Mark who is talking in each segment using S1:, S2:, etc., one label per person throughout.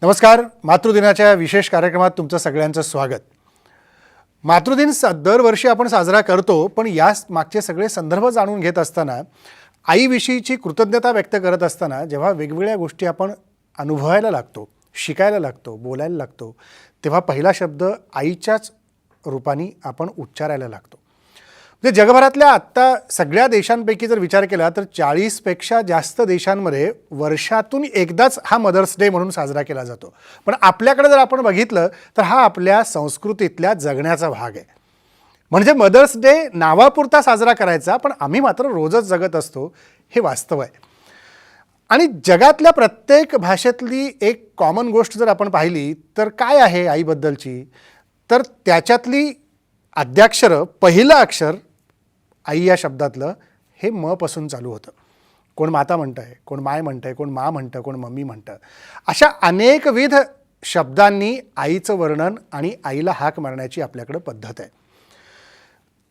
S1: नमस्कार. मातृदिनाच्या विशेष कार्यक्रमात तुमचं सगळ्यांचं स्वागत. मातृदिन दरवर्षी आपण साजरा करतो, पण या मागचे सगळे संदर्भ जाणून घेत असताना, आईविषयीची कृतज्ञता व्यक्त करत असताना जेव्हा वेगवेगळ्या गोष्टी आपण अनुभवायला लागतो, शिकायला लागतो, बोलायला लागतो, तेव्हा पहिला शब्द आईच्याच रूपाने आपण उच्चारायला लागतो. म्हणजे जगभरातल्या आत्ता सगळ्या देशांपैकी जर विचार केला तर 40पेक्षा जास्त देशांमध्ये वर्षातून एकदाच हा मदर्स डे म्हणून साजरा केला जातो. पण आपल्याकडे जर आपण बघितलं तर हा आपल्या संस्कृतीतल्या जगण्याचा भाग आहे. म्हणजे मदर्स डे नावापुरता साजरा करायचा, पण आम्ही मात्र रोजच जगत असतो, हे वास्तव आहे. आणि जगातल्या प्रत्येक भाषेतली एक कॉमन गोष्ट जर आपण पाहिली तर काय आहे आईबद्दलची, तर त्याच्यातली आद्याक्षरं, पहिलं अक्षर आई या शब्दातलं हे म पासून चालू होतं. कोण माता म्हणतं आहे, कोण माय म्हणतं आहे, कोण मा म्हणतं, कोण मम्मी म्हणतं. अशा अनेकविध शब्दांनी आईचं वर्णन आणि आईला हाक मारण्याची आपल्याकडं पद्धत आहे.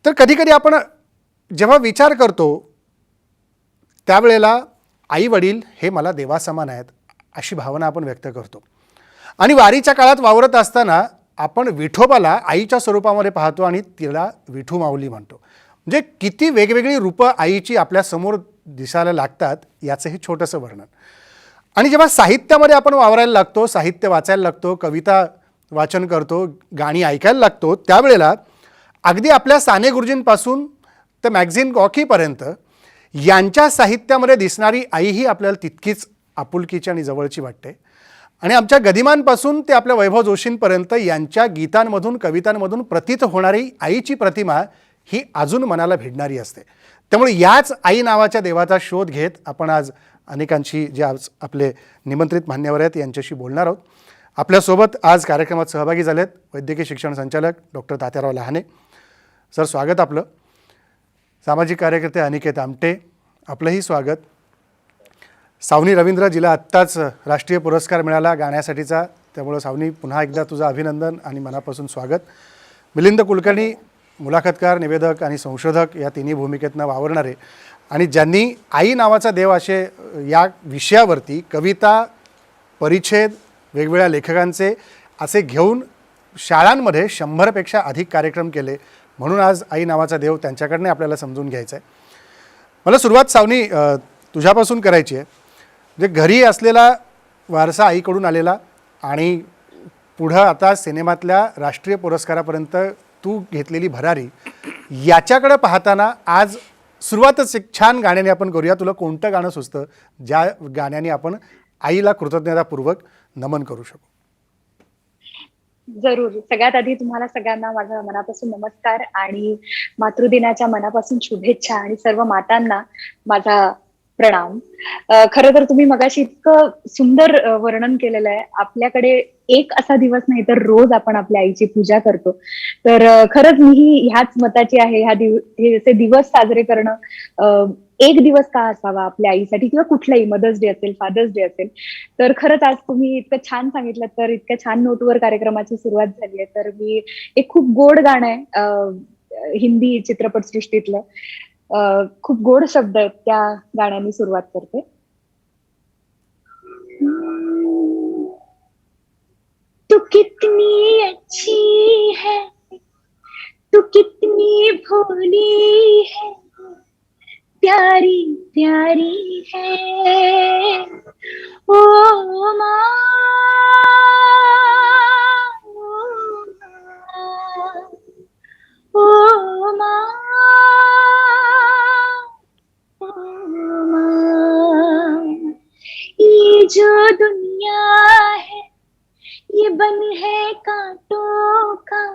S1: तर कधीकधी आपण जेव्हा विचार करतो त्यावेळेला आई वडील हे मला देवासमान आहेत अशी भावना आपण व्यक्त करतो. आणि वारीच्या काळात वावरत असताना आपण विठोबाला आईच्या स्वरूपामध्ये पाहतो आणि तिला विठू माऊली म्हणतो. म्हणजे किती वेगवेगळी रूपं आईची आपल्यासमोर दिसायला लागतात याचं हे छोटंसं वर्णन. आणि जेव्हा साहित्यामध्ये आपण वावरायला लागतो, साहित्य वाचायला लागतो, कविता वाचन करतो, गाणी ऐकायला लागतो, त्यावेळेला अगदी आपल्या साने गुरुजींपासून तर मॅगझिन गॉकीपर्यंत यांच्या साहित्यामध्ये दिसणारी आई ही आपल्याला तितकीच आपुलकीची आणि जवळची वाटते. आणि आमच्या गदिमांपासून ते आपल्या वैभव जोशींपर्यंत यांच्या गीतांमधून, कवितांमधून प्रतीत होणारी आईची प्रतिमा ही अजून मनाला भिडणारी असते. त्यामुळे याच आई नावाच्या देवाचा शोध घेत आपण आज अनेकांशी जे आज आपले निमंत्रित मान्यवर आहेत यांच्याशी बोलणार आहोत. आपल्यासोबत आज कार्यक्रमात सहभागी झालेत वैद्यकीय शिक्षण संचालक डॉक्टर तात्याराव लहाने. सर, स्वागत आपलं. सामाजिक कार्यकर्ते अनिकेत आमटे, आपलंही स्वागत. सावनी रवींद्र, जिला आत्ताच राष्ट्रीय पुरस्कार मिळाला गाण्यासाठीचा, त्यामुळं सावनी पुन्हा एकदा तुझं अभिनंदन आणि मनापासून स्वागत. मिलिंद कुलकर्णी, मुलाखतकार, निवेदक आणि संशोधक या तिन्ही भूमिकेतनं वावरणारे आणि ज्यांनी आई नावाचा देव असे या विषयावरती कविता, परिच्छेद, वेगवेगळ्या लेखकांचे असे घेऊन शाळांमध्ये 100पेक्षा अधिक कार्यक्रम केले. म्हणून आज आई नावाचा देव त्यांच्याकडनं आपल्याला समजून घ्यायचं आहे. मला सुरुवात सावनी तुझ्यापासून करायची आहे. म्हणजे घरी असलेला वारसा आईकडून आलेला आणि पुढं आता सिनेमातल्या राष्ट्रीय पुरस्कारापर्यंत तू घेतलेली भरारी, याच्याकडे पाहताना आज सुरुवातच एक छान गाण्याने आपण करूया. तुला कोणतं गाणं सुचतं ज्या गाण्याने आपण आईला कृतज्ञतापूर्वक नमन करू शकू?
S2: जरूर. सगळ्यात आधी तुम्हाला सगळ्यांना माझा मनापासून नमस्कार आणि मातृदिनाच्या मनापासून शुभेच्छा आणि सर्व मातांना माझा प्रणाम. खरं तर तुम्ही मगाशी इतकं सुंदर वर्णन केलेलं आहे. आपल्याकडे एक असा दिवस नाही तर रोज आपण आपल्या आईची पूजा करतो. तर खरंच मी ह्याच मताची आहे. हे असे दिवस साजरे करणं एक दिवस का असावा आपल्या आईसाठी, किंवा कुठलाही मदर्स डे असेल, फादर्स डे असेल. तर खरंच आज तुम्ही इतकं छान सांगितलं, तर इतक्या छान नोटवर कार्यक्रमाची सुरुवात झाली आहे. तर मी एक खूप गोड गाणं आहे हिंदी चित्रपटसृष्टीतलं, खूप गोड शब्द आहेत, त्या गाण्याने सुरुवात करते. तू कितनी अच्छी है, तू कितनी भोली है, प्यारी प्यारी है ओ माँ, ओ माँ, ओ माँ। ये जो दुनिया है ये बन है कांटों का,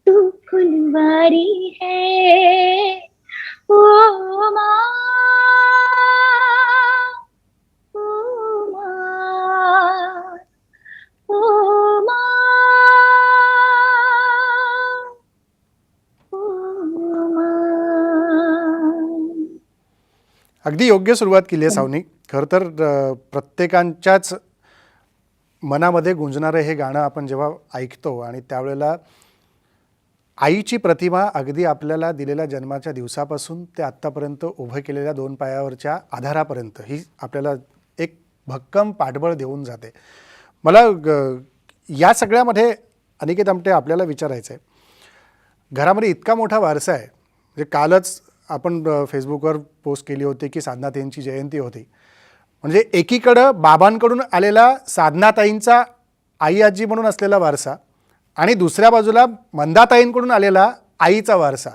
S2: तू फुलवारी है ओ माँ, ओ माँ, ओ माँ, ओ माँ.
S1: अगदी योग्य सुरुवात केली आहे सावनी. खरं तर प्रत्येकाच्याच मनामध्ये गुंजणारं हे गाणं आपण जेव्हा ऐकतो आणि त्यावेळेला आईची प्रतिमा अगदी आपल्याला दिलेल्या जन्माच्या दिवसापासून ते आत्तापर्यंत उभं केलेल्या 2 पायावरच्या आधारापर्यंत ही आपल्याला एक भक्कम पाठबळ देऊन जाते. मला या सगळ्यामध्ये अनिकेत आमटे आपल्याला विचारायचं आहे, घरामध्ये इतका मोठा वारसा आहे, म्हणजे कालच आपण फेसबुकवर पोस्ट केली होती की साधनाताईंची जयंती होती. म्हणजे एकीकडं बाबांकडून आलेला साधनाताईंचा आई आजी म्हणून असलेला वारसा आणि दुसऱ्या बाजूला मंदाताईंकडून आलेला आईचा वारसा.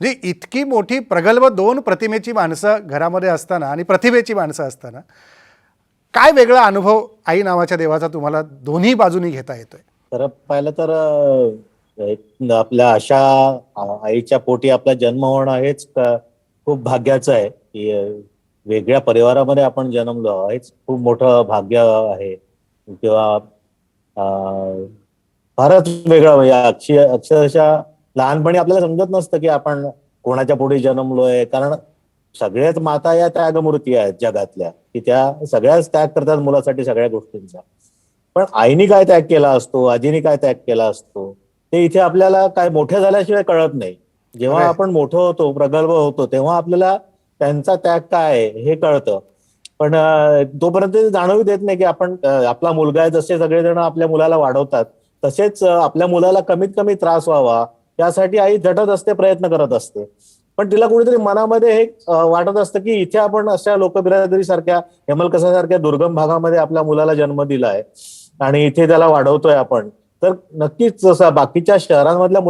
S1: म्हणजे इतकी मोठी प्रगल्भ दोन प्रतिमेची माणसं घरामध्ये असताना आणि प्रतिभेची माणसं असताना काय वेगळा अनुभव आई नावाच्या देवाचा तुम्हाला दोन्ही बाजूनी घेता येतोय?
S3: तर पाहिलं तर आपल्या अशा आईच्या पोटी आपला जन्म होणं हेच खूप भाग्याचं आहे की वेगळ्या परिवारामध्ये आपण जन्मलो हेच खूप मोठं भाग्य आहे. किंवा फारच वेगळं म्हणजे अक्षरशः लहानपणी आपल्याला समजत नसतं की आपण कोणाच्या पोटी जन्मलोय, कारण सगळ्याच माता या त्यागमूर्ती आहेत जगातल्या, की त्या सगळ्याच त्याग करतात मुलासाठी सगळ्या गोष्टींचा. पण आईने काय त्याग केला असतो, आजीने काय त्याग केला असतो, ते इथे आपल्याला काय मोठे झाल्याशिवाय कळत नाही. जेव्हा आपण मोठं होतो, प्रगल्भ होतो, तेव्हा आपल्याला त्यांचा त्याग काय आहे हे कळतं. पण तोपर्यंत जाणवू देत नाही की आपण आपला मुलगा आहे. जसे सगळेजण आपल्या मुलाला वाढवतात तसेच आपल्या मुलाला कमीत कमी त्रास व्हावा यासाठी आई झटत असते, प्रयत्न करत असते. पण तिला कुठेतरी मनामध्ये हे वाटत असतं की इथे आपण अशा लोकबिरादरी सारख्या, हेमलकसा दुर्गम भागामध्ये आपल्या मुलाला जन्म दिलाय आणि इथे त्याला वाढवतोय आपण, तर नक्कीच जसं बाकीच्या शहरांमधल्या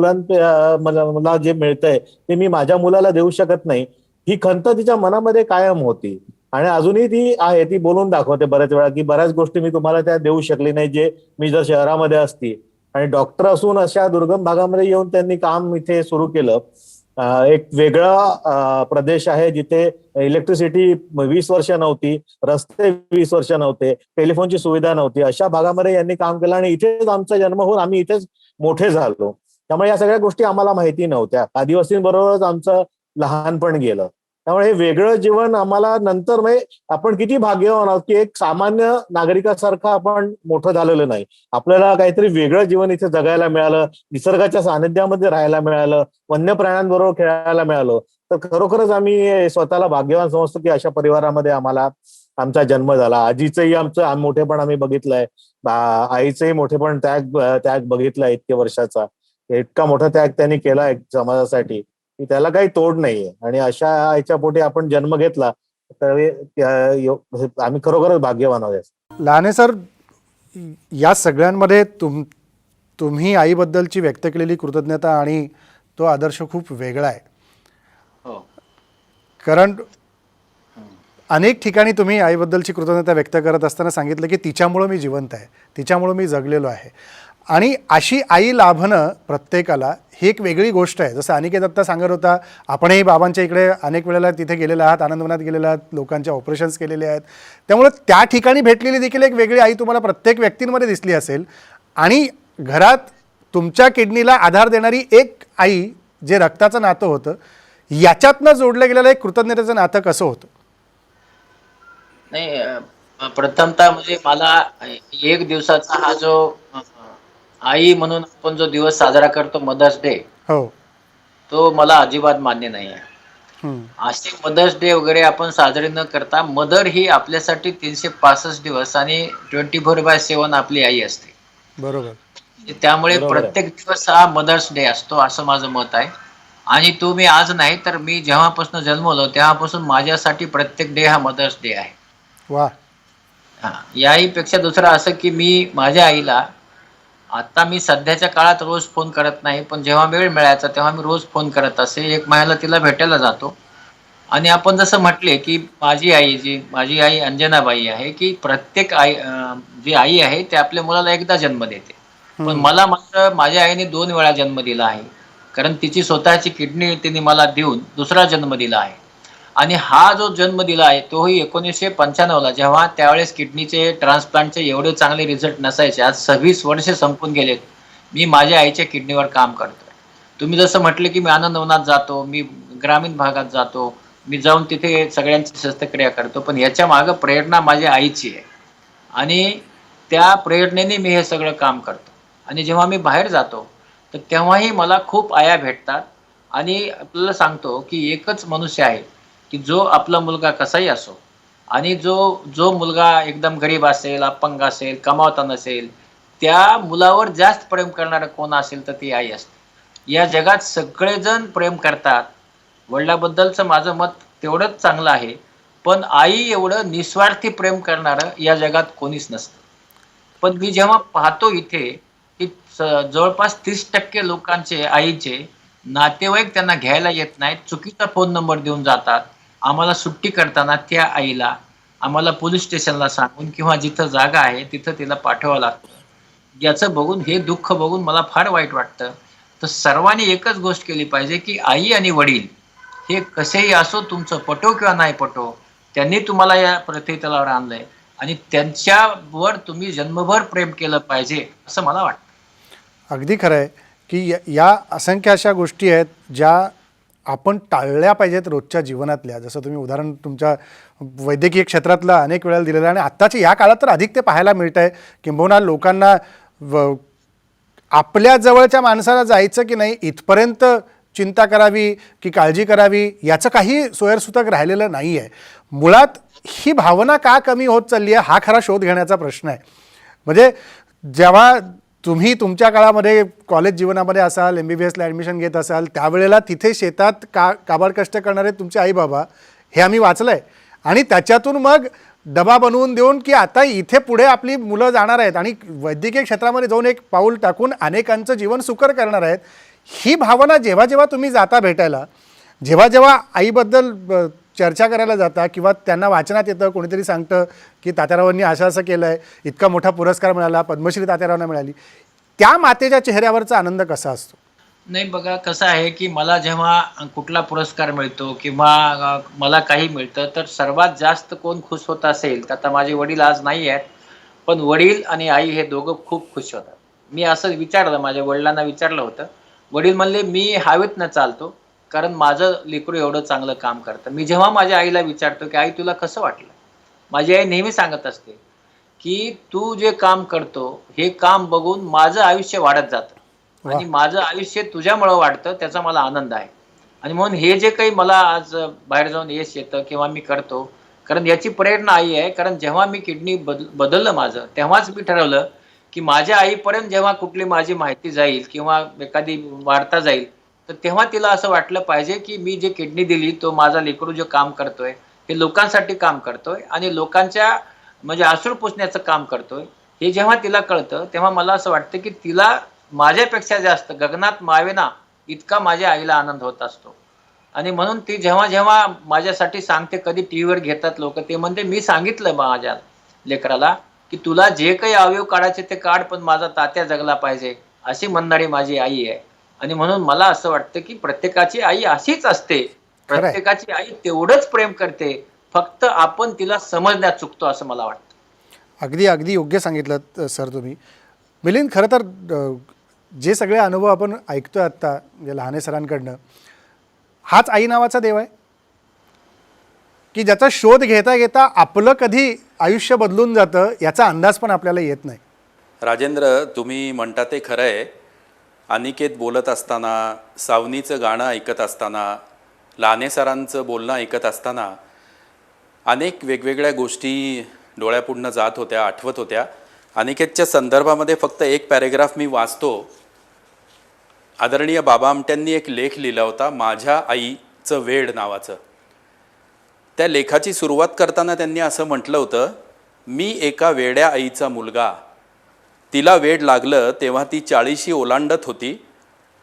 S3: मला जे मिळतंय ते मी माझ्या मुलाला देऊ शकत नाही, ही खंत तिच्या मनामध्ये कायम होती. आणि अजूनही ती आहे, ती बोलून दाखवते बऱ्याच वेळा की बऱ्याच गोष्टी मी तुम्हाला त्या देऊ शकली नाही, जे मी जर शहरामध्ये असती. आणि डॉक्टर असून अशा दुर्गम भागामध्ये येऊन त्यांनी काम इथे सुरू केलं. एक वेगळा प्रदेश आहे जिथे इलेक्ट्रिसिटी 20 वर्ष नव्हती, रस्ते 20 वर्ष नव्हते, टेलिफोनची सुविधा नव्हती, अशा भागामध्ये यांनी काम केलं आणि इथेच आमचा जन्म होऊन आम्ही इथेच मोठे झालो. त्यामुळे या सगळ्या गोष्टी आम्हाला माहिती नव्हत्या. आदिवासींबरोबरच आमचं लहानपण गेलं. त्यामुळे हे वेगळं जीवन आम्हाला नंतर, म्हणजे आपण किती भाग्यवान आहोत की एक सामान्य नागरिकासारखं आपण मोठं झालेलो नाही. आपल्याला काहीतरी वेगळं जीवन इथे जगायला मिळालं, निसर्गाच्या सानिध्यामध्ये राहायला मिळालं, वन्य प्राण्यांबरोबर खेळायला मिळालं. तर खरोखरच आम्ही स्वतःला भाग्यवान समजतो की अशा परिवारामध्ये आमचा जन्म झाला. आजीचंही आमचं मोठेपण आम्ही बघितलंय, आईचंही मोठेपण त्याग बघितलाय इतक्या वर्षाचा. इतका मोठा त्याग त्यांनी केलाय समाजासाठी की त्याला काही तोड नाहीये. आणि अशा आईच्या पोटी आपण जन्म घेतला तर आम्ही खरोखरच भाग्यवान आहोत.
S1: लहाने सर, या सगळ्यांमध्ये तुम्ही आईबद्दलची व्यक्त केलेली कृतज्ञता आणि तो आदर्श खूप वेगळा आहे.
S4: हो.
S1: कारण अनेक ठिकाणी तुम्ही आईबद्दलची कृतज्ञता व्यक्त करत असताना सांगितलं की तिच्यामुळं मी जिवंत आहे, तिच्यामुळं मी जगलेलो आहे. आणि अशी आई लाभणं प्रत्येकाला ही एक वेगळी गोष्ट आहे. जसं अनिकेत आत्ता सांगत होता, आपणही बाबांच्या इकडे अनेक वेळेला तिथे गेलेले आहात, आनंदवनात गेलेले आहात, लोकांच्या ऑपरेशन्स केलेले आहेत. त्यामुळे त्या ठिकाणी भेटलेली देखील एक वेगळी आई तुम्हाला प्रत्येक व्यक्तींमध्ये दिसली असेल. आणि घरात तुमच्या किडनीला आधार देणारी एक आई, जे रक्ताचं नातं होतं, याच्यातनं जोडलं गेलेलं एक कृतज्ञतेचं नातं कसं होतं?
S4: नाही, प्रथमतः म्हणजे मला एक दिवसाचा हा जो आई म्हणून आपण जो दिवस साजरा करतो, मदर्स डे,
S1: हो.
S4: तो मला अजिबात मान्य नाही आहे. असे मदर्स डे वगैरे आपण साजरे न करता, मदर ही आपल्यासाठी 365 दिवस आणि 24/7 आपली आई असते.
S1: बरोबर.
S4: त्यामुळे
S3: बरोबर आहे.
S4: प्रत्येक दिवस हा मदर्स डे असतो, असं माझं मत आहे. आणि तो मी आज नाही तर मी जेव्हापासून जन्मलो तेव्हापासून माझ्यासाठी प्रत्येक डे हा मदर्स डे आहे.
S1: वा.
S4: हा, याहीपेक्षा दुसरं असं की मी माझ्या आईला, आता मी सध्याच्या काळात रोज फोन करत नाही, पण जेव्हा वेळ मिळायचा तेव्हा मी रोज फोन करत असे. एक महिन्याला तिला भेटायला जातो. आणि आपण जसं म्हटले की माझी आई अंजनाबाई आहे, की प्रत्येक जी आई आहे ते आपल्या मुलाला एकदा जन्म देते. पण मला मात्र माझ्या आईने 2 वेळा जन्म दिला आहे. कारण तिची स्वतःची किडनी तिने मला देऊन दुसरा जन्म दिला आहे. आणि हा जो जन्म दिला आहे तोही 1995ला, जेव्हा त्यावेळेस किडनीचे ट्रान्सप्लांटचे एवढे चांगले रिझल्ट नसायचे. आज 26 वर्षे संपून गेलेत, मी माझ्या आईच्या किडनीवर काम करतोय. तुम्ही जसं म्हटले की मी आनंदवनात जातो, मी ग्रामीण भागात जातो, मी जाऊन तिथे सगळ्यांची शस्त्रक्रिया करतो, पण याच्या मागं प्रेरणा माझ्या आईची आहे. आणि त्या प्रेरणेने मी हे सगळं काम करतो. आणि जेव्हा मी बाहेर जातो तर तेव्हाही मला खूप आया भेटतात. आणि आपल्याला सांगतो की एकच मनुष्य आहे की जो आपला मुलगा कसाही असो, आणि जो जो मुलगा एकदम गरीब असेल, अपंग असेल, कमावता नसेल, त्या मुलावर जास्त प्रेम करणारं कोण असेल तर ती आई असते. या जगात सगळेजण प्रेम करतात. वडिलांबद्दलचं माझं मत तेवढंच चांगलं आहे. पण आई एवढं निस्वार्थी प्रेम करणारं या जगात कोणीच नसतं. पण मी जेव्हा पाहतो इथे, की जवळपास 30% लोकांचे आईचे नातेवाईक त्यांना घ्यायला येत नाहीत. चुकीचा फोन नंबर देऊन जातात. आम्हाला सुट्टी करताना त्या आईला आम्हाला पोलीस स्टेशनला सांगून किंवा जिथं जागा आहे तिथं तिला पाठवावं लागतं. याचं बघून, हे दुःख बघून मला फार वाईट वाटतं. तर सर्वांनी एकच गोष्ट केली पाहिजे, की आई आणि वडील हे कसेही असो, तुमचं पटो किंवा नाही पटो, त्यांनी तुम्हाला या पृथ्वीतलावर आणलंय आणि त्यांच्यावर तुम्ही जन्मभर प्रेम केलं पाहिजे, असं मला वाटतं.
S1: अगदी खरं आहे की या असंख्य अशा गोष्टी आहेत ज्या आपण टाळल्या पाहिजेत रोजच्या जीवनातल्या. जसं तुम्ही उदाहरण तुमच्या वैद्यकीय क्षेत्रातलं अनेक वेळेला दिलेलं आहे आणि आत्ताच्या या काळात तर अधिक ते पाहायला मिळतं आहे. किंबहुना लोकांना आपल्या जवळच्या माणसाला जायचं की नाही इथपर्यंत चिंता करावी की काळजी करावी याचं काही सोयरसूतक राहिलेलं नाही आहे. मुळात ही भावना का कमी होत चालली आहे हा खरा शोध घेण्याचा प्रश्न आहे. म्हणजे जेव्हा तुम्ही तुमच्या काळामध्ये कॉलेज जीवनामध्ये असाल, MBBSला ॲडमिशन घेत असाल, त्यावेळेला तिथे शेतात काबाड कष्ट करणारे तुमचे आई बाबा हे आम्ही वाचलं आहे आणि त्याच्यातून मग डबा बनवून देऊन की आता इथे पुढे आपली मुलं जाणार आहेत आणि वैद्यकीय क्षेत्रामध्ये जाऊन एक पाऊल टाकून अनेकांचं जीवन सुकर करणार आहेत. ही भावना जेव्हा जेव्हा तुम्ही जाता भेटायला, जेव्हा जेव्हा आईबद्दल चर्चा करायला जाता किंवा त्यांना वाचनात येतं, कोणीतरी सांगतं की तात्यारावांनी असं असं केलं आहे, इतका मोठा पुरस्कार मिळाला, पद्मश्री तात्यारावांना मिळाली, त्या मातेच्या चेहऱ्यावरचा आनंद कसा असतो?
S4: नाही बघा, कसं आहे की मला जेव्हा कुठला पुरस्कार मिळतो किंवा मला काही मिळतं, तर सर्वात जास्त कोण खुश होत असेल तर आता माझे वडील आज नाही आहेत, पण वडील आणि आई हे दोघं खूप खुश होतात. मी असं विचारलं, माझ्या वडिलांना विचारलं होतं. वडील म्हणले, मी हवेतनं चालतो कारण माझं लेकरू एवढं चांगलं काम करतं. मी जेव्हा माझ्या आईला विचारतो की आई तुला कसं वाटलं, माझी आई नेहमी सांगत असते की तू जे काम करतो हे काम बघून माझं आयुष्य वाढत जातं आणि माझं आयुष्य तुझ्यामुळं वाढतं, त्याचा मला आनंद आहे. आणि म्हणून हे जे काही मला आज बाहेर जाऊन यश येतं किंवा मी करतो, कारण याची प्रेरणा आई आहे. कारण जेव्हा मी किडनी बदललं माझं, तेव्हाच मी ठरवलं की माझ्या आईपर्यंत जेव्हा कुठली माझी माहिती जाईल किंवा एखादी वार्ता जाईल, तर तेव्हा तिला असं वाटलं पाहिजे की मी जे किडनी दिली तो माझा लेकरू जे काम करतोय हे लोकांसाठी काम करतोय आणि लोकांच्या म्हणजे अश्रू पुसण्याचं काम करतोय. हे जेव्हा तिला कळतं तेव्हा मला असं वाटतं की तिला माझ्यापेक्षा जास्त गगनात मावेना इतका माझ्या आईला आनंद होत असतो. आणि म्हणून ती जेव्हा जेव्हा माझ्यासाठी सांगते, कधी टीव्हीवर घेतात लोक, ते म्हणते मी सांगितलं माझ्या लेकराला की तुला जे काही अवयव काढायचे ते काढ, पण माझा तात्या जगला पाहिजे, अशी म्हणणारी माझी आई आहे. आणि म्हणून मला असं वाटतं की प्रत्येकाची आई अशीच असते, प्रत्येकाची आई तेवढंच प्रेम करते, फक्त आपण तिला समजण्यात चुकतो असं मला वाटतं.
S1: अगदी अगदी योग्य सांगितलं सर तुम्ही. मिलिंद, खरं तर जे सगळे अनुभव आपण ऐकतोय आत्ता म्हणजे लहाने सरांकडनं, हाच आई नावाचा देव आहे की ज्याचा शोध घेता घेता आपलं कधी आयुष्य बदलून जातं याचा अंदाज पण आपल्याला येत नाही.
S5: राजेंद्र, तुम्ही म्हणता ते खरं आहे. अनिकेत बोलत असताना, सावनीचं गाणं ऐकत असताना, लाने सरांचं बोलणं ऐकत असताना अनेक वेगवेगळ्या गोष्टी डोळ्यापुढनं जात होत्या, आठवत होत्या. अनिकेतच्या संदर्भामध्ये फक्त एक पॅरेग्राफ मी वाचतो. आदरणीय बाबा आमट्यांनी एक लेख लिहिला होता, माझ्या आईचं वेड नावाचं. त्या लेखाची सुरुवात करताना त्यांनी असं म्हटलं होतं, मी एका वेड्या आईचा मुलगा. तिला वेड लागलं तेव्हा ती 40शी ओलांडत होती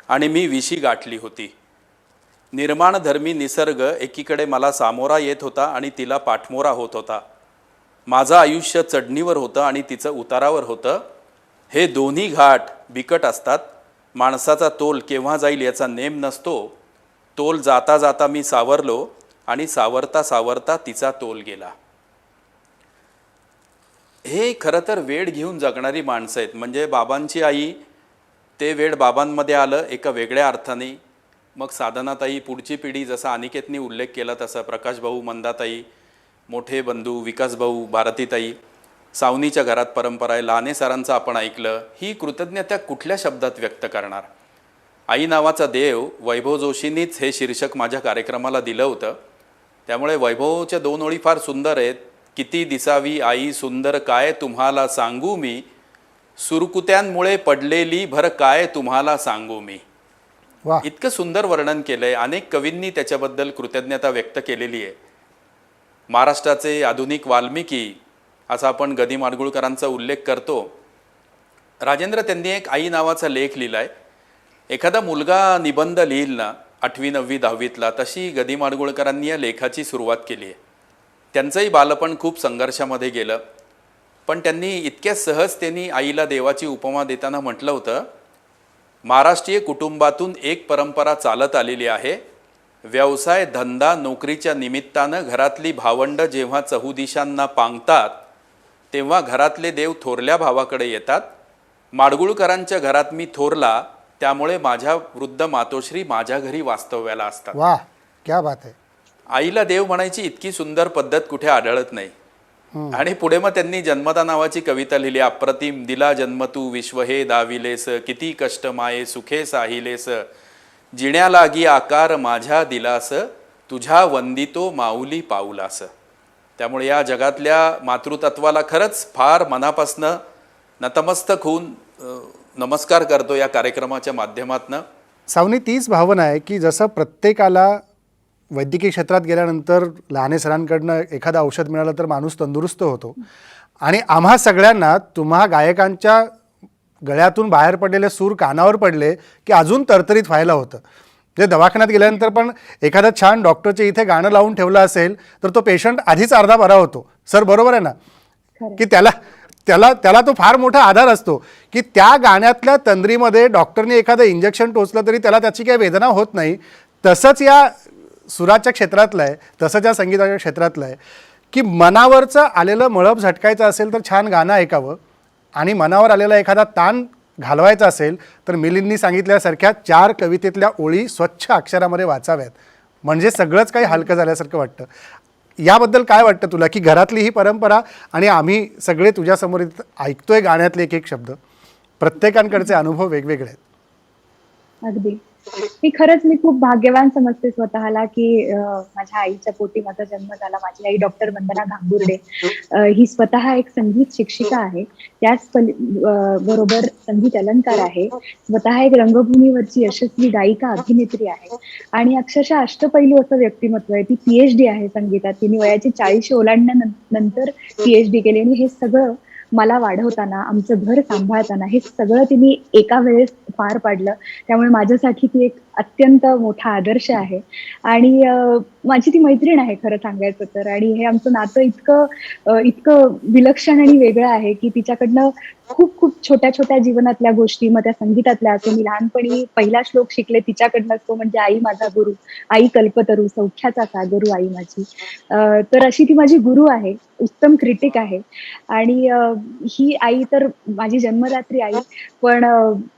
S5: आणि मी 20शी गाठली होती. निर्माणधर्मी निसर्ग एकीकडे मला सामोरा येत होता आणि तिला पाठमोरा होत होता. माझं आयुष्य चढणीवर होतं आणि तिचं उतारावर होतं. हे दोन्ही घाट बिकट असतात. माणसाचा तोल केव्हा जाईल याचा नेम नसतो. तोल जाता जाता मी सावरलो आणि सावरता सावरता तिचा तोल गेला. हे खरं तर वेड घेऊन जगणारी माणसं आहेत. म्हणजे बाबांची आई, ते वेड बाबांमध्ये आलं एका वेगळ्या अर्थाने. मग साधनाताई, पुढची पिढी, जसा अनिकेतनी उल्लेख केला तसं प्रकाश भाऊ, मंदाताई, मोठे बंधू विकास भाऊ, भारतीताई, सावनीच्या घरात परंपरा आहे. लाने सरांचं आपण ऐकलं. ही कृतज्ञता कुठल्या शब्दात व्यक्त करणार? आई नावाचा देव, वैभव जोशींनीच हे शीर्षक माझ्या कार्यक्रमाला दिलं होतं. त्यामुळे वैभवच्या 2 ओळी फार सुंदर आहेत. किती दिसावी आई सुंदर काय तुम्हाला सांगू मी, सुरकुत्यांमुळे पडलेली भर काय तुम्हाला सांगू मी.
S1: वा,
S5: इतकं सुंदर वर्णन केलंय. अनेक कवींनी त्याच्याबद्दल कृतज्ञता व्यक्त केलेली आहे. महाराष्ट्राचे आधुनिक वाल्मिकी असा आपण गदी माडगुळकरांचा उल्लेख करतो. राजेंद्र, त्यांनी एक आई नावाचा लेख लिहिलाय. एखादा मुलगा निबंध लिहिल ना 8वी 9वी 10वीतला, तशी गदी माडगुळकरांनी या लेखाची सुरुवात केली आहे. त्यांचंही बालपण खूप संघर्षामध्ये गेलं, पण त्यांनी इतक्या सहजतेने आईला देवाची उपमा देताना म्हटलं होतं, महाराष्ट्रीय कुटुंबातून एक परंपरा चालत आलेली आहे. व्यवसाय धंदा नोकरीच्या निमित्तानं घरातली भावंड जेव्हा चहुदिशांना पांगतात तेव्हा घरातले देव थोरल्या भावाकडे येतात. माडगुळकरांच्या घरात मी थोरला, त्यामुळे माझ्या वृद्ध मातोश्री माझ्या घरी वास्तव्याला असतात.
S1: वा, क्या बात आहे.
S5: आईला देव म्हणायची इतकी सुंदर पद्धत कुठे आढळत नाही. आणि पुढे मग त्यांनी जन्मदा नावाची कविता लिहिली. अप्रतिम दिला जन्म तू विश्व हे दाविलेस, किती कष्ट माये सुखे साहिलेस, जिण्या लागी आकार माझ्या दिलास, तुझ्या वंदितो माऊली पाऊलास. त्यामुळे या जगातल्या मातृतत्वाला खरंच फार मनापासनं नतमस्तक होऊन नमस्कार करतो या कार्यक्रमाच्या माध्यमातनं.
S1: सावनी, तीच भावना आहे की जसं प्रत्येकाला वैद्यकीय क्षेत्रात गेल्यानंतर लहाने सरांकडनं एखादं औषध मिळालं तर माणूस तंदुरुस्त होतो, आणि आम्हा सगळ्यांना तुम्हा गायकांच्या गळ्यातून बाहेर पडलेले सूर कानावर पडले की अजून तरतरीत व्हायला होतं. जे दवाखान्यात गेल्यानंतर पण एखादा छान डॉक्टरच्या इथे गाणं लावून ठेवलं असेल तर तो पेशंट आधीच अर्धा बरा होतो. सर बरोबर आहे ना? की त्याला त्याला त्याला तो फार मोठा आधार असतो की त्या गाण्यातल्या तंद्रीमध्ये डॉक्टरने एखादं इंजेक्शन टोचलं तरी त्याला त्याची काही वेदना होत नाही. तसंच या सुराच्या क्षेत्रातलं आहे, तसंच या संगीताच्या क्षेत्रातलं आहे की मनावरचं आलेलं मळप झटकायचं असेल तर छान गाणं ऐकावं, आणि मनावर आलेला एखादा ताण घालवायचा असेल तर मिलिंदनी सांगितल्यासारख्या 4 कवितेतल्या ओळी स्वच्छ अक्षरामध्ये वाचाव्यात, म्हणजे सगळंच काही हलकं झाल्यासारखं वाटतं. याबद्दल काय वाटतं तुला की घरातली ही परंपरा आणि आम्ही सगळे तुझ्यासमोर ऐकतोय गाण्यातले एक एक शब्द, प्रत्येकांकडचे अनुभव वेगवेगळे आहेत.
S2: अगदी मी खूप भाग्यवान समजते स्वतःला की माझ्या आईच्या पोटी माझा जन्म झाला. माझी आई डॉक्टर वंदना घांगुर्डे ही स्वतः एक संगीत शिक्षिका आहे, त्याच बरोबर संगीत अलंकार आहे, स्वतः एक रंगभूमीवरची यशस्वी गायिका अभिनेत्री आहे, आणि अक्षरशः अष्टपैलू असं व्यक्तिमत्व आहे. ती PhD आहे संगीतात. तिने वयाची 40 ओलांडल्यानंतर PhD केली, आणि हे सगळं मला वाढवताना, आमचं घर सांभाळताना हे सगळं तिने एका वेळेस पार पाडलं. त्यामुळे माझ्यासाठी ती एक अत्यंत मोठा आदर्श आहे, आणि माझी ती मैत्रीण आहे खरं सांगायचं तर. आणि हे आमचं नातं इतकं विलक्षण आणि वेगळं आहे की तिच्याकडनं खूप खूप छोट्या छोट्या जीवनातल्या गोष्टी, मग त्या संगीतातल्या असो, मी लहानपणी पहिला श्लोक शिकले तिच्याकडनं, तो म्हणजे आई माझा गुरु, आई कल्पतरू सौख्याचा सागरू आई माझी. तर अशी ती माझी गुरु आहे, उत्तम क्रिटिक आहे. आणि ही आई तर माझी जन्मदात्री आई, पण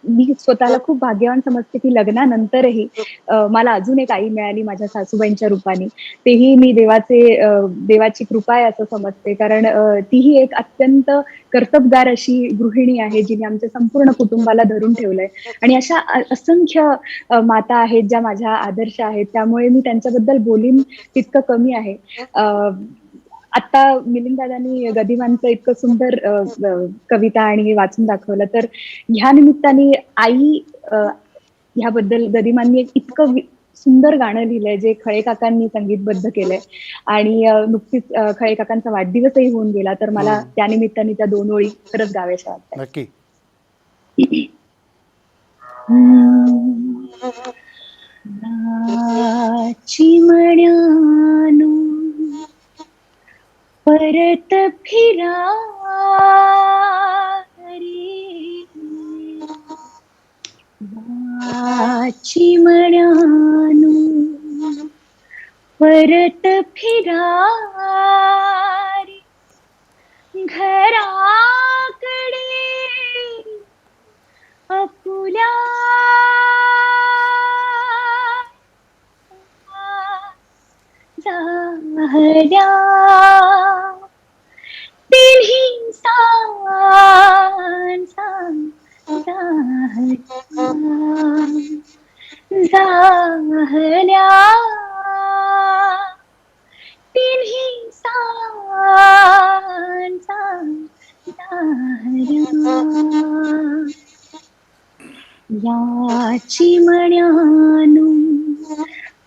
S2: मी स्वतःला खूप भाग्यवान समजते की लग्नानंतरही मला अजून एक आई मिळाली माझ्या सासूबाईंच्या रूपाने. तेही मी देवाची कृपा आहे असं समजते, कारण तीही एक अत्यंत कर्तबगार अशी गृहिणी आहे जिने आमच्या संपूर्ण कुटुंबाला धरून ठेवलंय. आणि अशा असंख्य माता आहेत ज्या माझ्या आदर्श आहेत, त्यामुळे मी त्यांच्याबद्दल बोलीन तितकं कमी आहे. आता मिलिंद दादांनी गदिमांचं इतकं सुंदर कविता आणि वाचून दाखवलं, तर ह्या निमित्ताने आई ह्याबद्दल गदिमांनी एक इतकं सुंदर गाणं लिहिलंय जे खळे काकांनी संगीतबद्ध केलंय, आणि नुकतीच खळे काकांचा वाढदिवसही होऊन गेला, तर मला त्या निमित्ताने त्या 2 ओळी खरंच गाव्याशा वाटतात.
S1: नक्की.
S2: चिमण्यानो परत फिरा रे, चिमण्यानो परत फिरा रे, घराकडे आपुल्या झाल्या तिन्ही सांजा झाल्या तिन्ही याची म्हण्यानु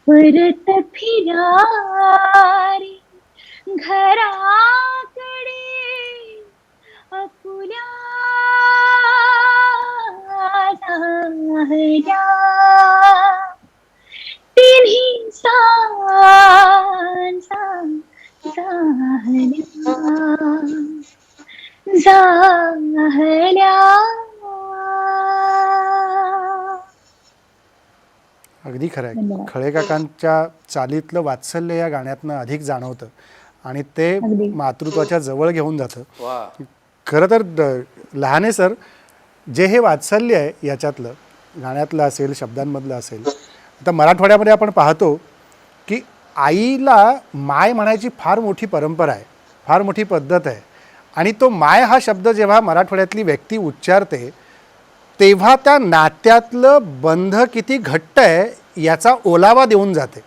S2: परत फिरारी घराकडे आपुल्या झाल्या तिन्ही सांजा झाल्या झाल्या.
S1: अगदी खरं आहे.
S2: धन्यवाद.
S1: खळे काकांच्या चालीतलं वात्सल्य या गाण्यातनं अधिक जाणवतं आणि ते
S2: अगदी.
S1: मातृत्वाच्या जवळ घेऊन जातं.
S5: वा
S1: खरं तर लहाने सर, जे हे वात्सल्य आहे याच्यातलं, गाण्यातलं असेल, शब्दांमधलं असेल, आता मराठवाड्यामध्ये आपण पाहतो की आईला माय म्हणायची फार मोठी परंपरा आहे, फार मोठी पद्धत आहे. आणि तो माय हा शब्द जेव्हा मराठवाड्यातली व्यक्ती उच्चारते तेव्हा त्या नात्यातलं बंध किती घट्ट आहे याचा ओलावा देऊन जाते.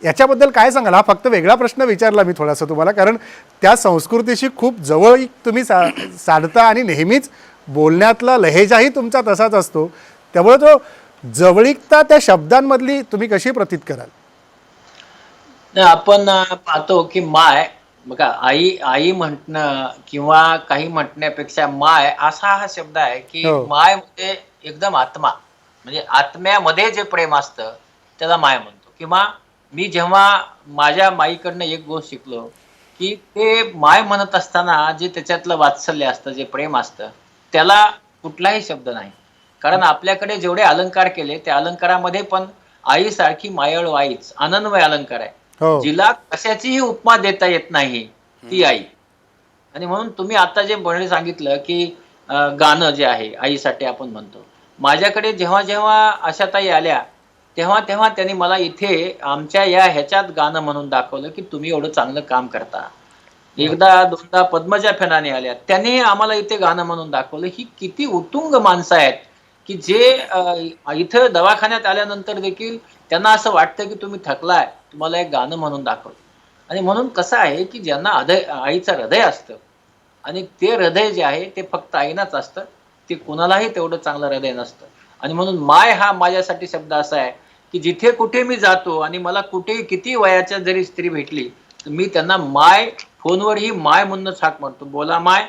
S1: याच्याबद्दल काय सांगाल? हा फक्त वेगळा प्रश्न विचारला मी थोडासा तुम्हाला, कारण त्या संस्कृतीशी खूप जवळ तुम्ही साधता आणि नेहमीच बोलण्यातला लहेजाही तुमचा तसाच असतो. त्यामुळे तो जवळीकता त्या शब्दांमधली तुम्ही कशी प्रतीत कराल?
S4: नाही, आपण पाहतो की माय, बघा, आई आई म्हटणं किंवा काही म्हटण्यापेक्षा माय असा हा शब्द आहे की
S1: हो.
S4: माय म्हणजे एकदम आत्मा, म्हणजे आत्म्यामध्ये जे प्रेम असतं त्याला माय म्हणतो. किंवा मी जेव्हा माझ्या माईकडनं एक गोष्ट शिकलो की ते माय म्हणत असताना जे त्याच्यातलं वात्सल्य असतं, जे प्रेम असतं, त्याला कुठलाही शब्द नाही. कारण आपल्याकडे जेवढे अलंकार केले त्या अलंकारामध्ये पण आईसारखी मायळ वाईच अनन्वय अलंकार आहे.
S1: हो.
S4: जिला कशाचीही उपमा देता येत नाही ती आई. आणि म्हणून तुम्ही आता जे म्हणे सांगितलं की गाणं जे आहे आईसाठी आपण म्हणतो, माझ्याकडे जेव्हा जेव्हा आशाताई आल्या तेव्हा तेव्हा त्यांनी मला इथे आमच्या या ह्याच्यात गाणं म्हणून दाखवलं की तुम्ही एवढं चांगलं काम करता. एकदा दोनदा पद्मजा फेनाने आल्या, त्यांनी आम्हाला इथे गाणं म्हणून दाखवलं. ही किती उत्तुंग माणसं आहेत की जे इथं दवाखान्यात आल्यानंतर देखील त्यांना असं वाटतं की तुम्ही थकलाय, तुम्हाला एक गाणं म्हणून दाखवलं. आणि म्हणून कसं आहे की ज्यांना आईचं हृदय असतं आणि ते हृदय जे आहे ते फक्त आईनाच असतं, ते कुणालाही तेवढं चांगलं हृदय नसतं. आणि म्हणून माय हा माझ्यासाठी शब्द असा आहे की जिथे कुठे मी जातो आणि मला कुठेही किती वयाच्या जरी स्त्री भेटली तर मी त्यांना माय, फोनवरही माय म्हणूनच हाक मारतो, बोला माय,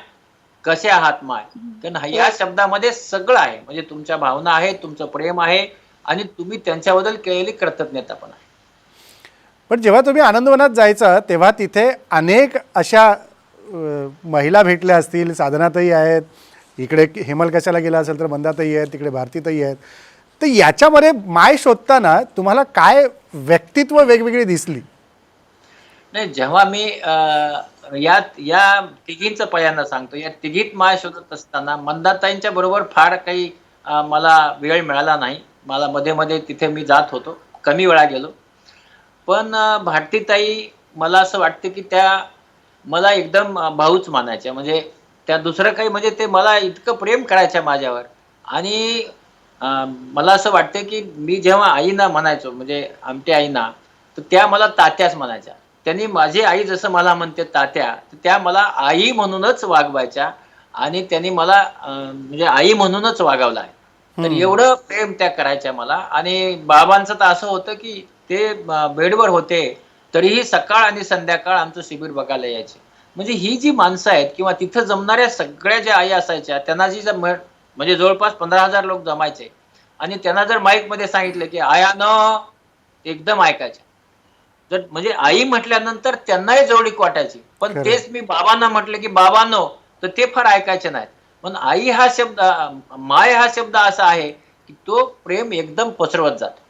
S4: कसे आहात माय. कारण या शब्दामध्ये सगळं आहे, म्हणजे तुमच्या भावना आहेत, तुमचं प्रेम आहे आणि तुम्ही त्यांच्याबद्दल केलेली कृतज्ञता पण आहे.
S1: पण जेव्हा तुम्ही आनंदवनात जायचा तेव्हा तिथे अनेक अशा महिला भेटल्या असतील, साधनाताई आहेत, इकडे हेमल कशाला गेला असेल तर मंदाताई आहेत, तिकडे भारतीताई आहेत. तर याच्यामध्ये माय शोधताना तुम्हाला काय व्यक्तित्व वेगवेगळी दिसली?
S4: नाही, जेव्हा मी या तिघींचं पहिल्यांदा सांगतो, या तिघीत माय शोधत असताना मंदाताईंच्या बरोबर फार काही मला वेळ मिळाला नाही. मला मध्ये मध्ये तिथे मी जात होतो, कमी वेळा गेलो. पण भारतीताई, मला असं वाटतं की त्या मला एकदम भाऊच मानायच्या. म्हणजे त्या दुसरं काही, म्हणजे ते मला इतकं प्रेम करायच्या माझ्यावर. आणि मला असं वाटतं की मी जेव्हा आईना म्हणायचो, म्हणजे आमच्या आईना, तर त्या मला तात्याच म्हणायच्या. त्यांनी माझी आई जसं मला म्हणते तात्या, तर त्या मला आई म्हणूनच वागवायच्या आणि त्यांनी मला म्हणजे आई म्हणूनच वागवलं आहे. तर एवढं प्रेम त्या करायच्या मला. आणि बाबांचं तर असं होतं की ते बेडवर होते तरीही सकाळ आणि संध्याकाळ आमचं शिबिर बघायला यायचे. म्हणजे ही जी माणसं आहेत किंवा तिथं जमणाऱ्या सगळ्या ज्या आई असायच्या, त्यांना जी म्हणजे जवळपास 15,000 लोक जमायचे आणि त्यांना जर माईक मध्ये सांगितलं की आयानं, एकदम ऐकायच्या. जर म्हणजे आई म्हटल्यानंतर त्यांनाही जवळीक वाटायची. पण
S1: खरं.
S4: तेच मी बाबांना म्हटलं की बाबांनो, तर ते फार ऐकायचे नाहीत. पण आई हा शब्द, माय हा शब्द असा आहे की तो प्रेम एकदम पसरवत जातो.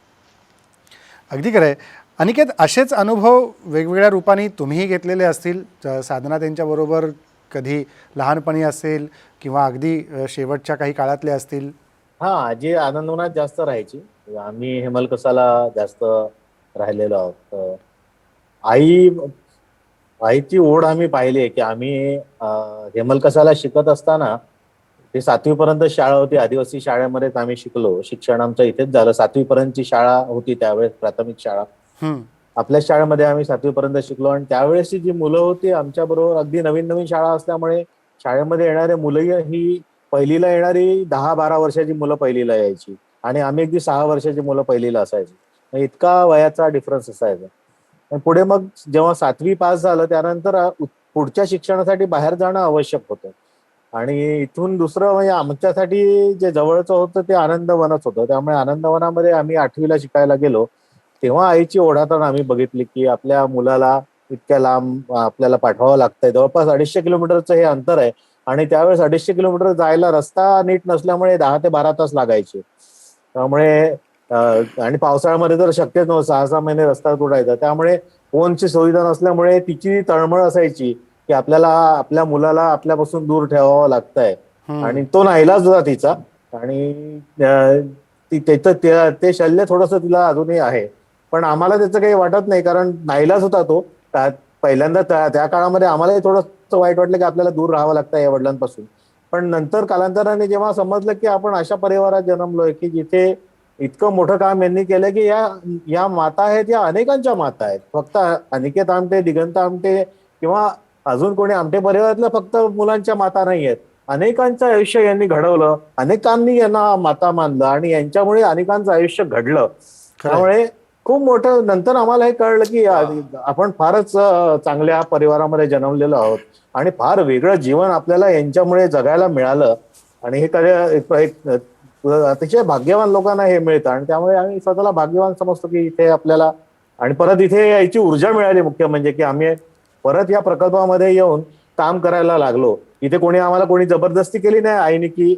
S1: अगदी खरं आहे. अनिकेत, असेच अनुभव वेगवेगळ्या रूपाने तुम्हीही घेतलेले असतील. साधना त्यांच्याबरोबर कधी लहानपणी असेल किंवा अगदी शेवटच्या काही काळातले असतील.
S3: हा, जे आनंदवनात जास्त राहायची, आम्ही हेमलकसाला जास्त राहिलेलो आहोत. आई आईची ओढ आम्ही पाहिली आहे की आम्ही हेमलकसाला शिकत असताना, ते 7वी पर्यंत शाळा होती, आदिवासी शाळेमध्येच आम्ही शिकलो. शिक्षण आमचं इथेच झालं. 7वी पर्यंतची शाळा होती त्यावेळेस, प्राथमिक शाळा. आपल्या शाळेमध्ये आम्ही 7वी पर्यंत शिकलो आणि त्यावेळेसची जी मुलं होती आमच्या बरोबर, अगदी नवीन नवीन शाळा असल्यामुळे शाळेमध्ये येणारे मुलं ही पहिलीला येणारी 10-12 वर्षाची मुलं पहिलीला यायची आणि आम्ही अगदी 6 वर्षाची मुलं पहिलीला असायची. मग इतका वयाचा डिफरन्स असायचा. आणि पुढे मग जेव्हा 7वी पास झालं त्यानंतर पुढच्या शिक्षणासाठी बाहेर जाणं आवश्यक होतं. आणि इथून दुसरं म्हणजे आमच्यासाठी जे जवळचं होतं ते आनंदवनच होतं. त्यामुळे आनंदवनामध्ये आम्ही 8वीला शिकायला गेलो. तेव्हा आईची ओढाताण आम्ही बघितली की आपल्या मुलाला इतक्या लांब आपल्याला पाठवावं लागतंय. जवळपास 250 किलोमीटरचं हे अंतर आहे आणि त्यावेळेस 250 किलोमीटर जायला रस्ता नीट नसल्यामुळे 10 ते 12 तास लागायचे. त्यामुळे आणि पावसाळ्यामध्ये तर शक्यच नव्हतं, 6-6 महिने रस्ता तुटायचा. त्यामुळे फोनची सुविधा नसल्यामुळे तिची तळमळ असायची की आपल्याला आपल्या मुलाला आपल्यापासून दूर ठेवावं लागतंय आणि तो नाईलाज होता तिचा. आणि त्याचं ते शल्य थोडंसं तिला अजूनही आहे, पण आम्हाला त्याचं काही वाटत नाही कारण नाईलाज होता तो. पहिल्यांदा त्या काळामध्ये आम्हालाही थोडंसं वाईट वाटलं की आपल्याला दूर राहावं लागतं या वडिलांपासून. पण नंतर कालांतराने जेव्हा समजलं की आपण अशा परिवारात जन्मलोय की जिथे इतकं मोठं काम यांनी केलं की या माता आहेत, या अनेकांच्या माता आहेत. फक्त अनिकेत आमटे, दिगंत आमटे किंवा अजून कोणी आमटे परिवारातल्या फक्त मुलांच्या माता नाही आहेत. अनेकांचं आयुष्य यांनी घडवलं, अनेकांनी यांना माता मानलं आणि यांच्यामुळे अनेकांचं आयुष्य घडलं. त्यामुळे खूप मोठं नंतर आम्हाला हे कळलं की आपण फारच चांगल्या परिवारामध्ये जन्मलेलो आहोत आणि फार वेगळं जीवन आपल्याला यांच्यामुळे जगायला मिळालं. आणि हे एक अतिशय भाग्यवान लोकांना हे मिळतं आणि त्यामुळे आम्ही स्वतःला भाग्यवान समजतो की इथे आपल्याला आणि परत इथे यायची ऊर्जा मिळाली. मुख्य म्हणजे की आम्ही परत या प्रकल्पामध्ये येऊन काम करायला लागलो. इथे कोणी जबरदस्ती केली नाही आईने की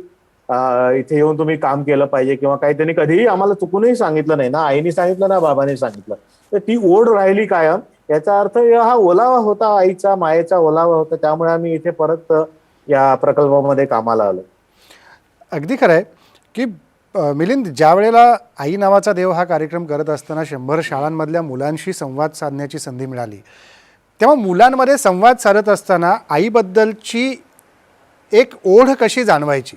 S3: इथे येऊन तुम्ही काम केलं पाहिजे किंवा काही त्यांनी कधीही आम्हाला चुकूनही सांगितलं नाही, ना आईने सांगितलं ना बाबांनी सांगितलं. तर ती ओढ राहिली कायम. याचा अर्थ हा ओलावा होता, आईचा मायेचा ओलावा होता. त्यामुळे आम्ही इथे परत या प्रकल्पामध्ये कामाला आलो.
S1: अगदी खरं आहे की मिलिंद, ज्या वेळेला आई नावाचा देव हा कार्यक्रम करत असताना 100 शाळांमधल्या मुलांशी संवाद साधण्याची संधी मिळाली, तेव्हा मुलांमध्ये संवाद साधत असताना आईबद्दलची एक ओढ कशी जाणवायची?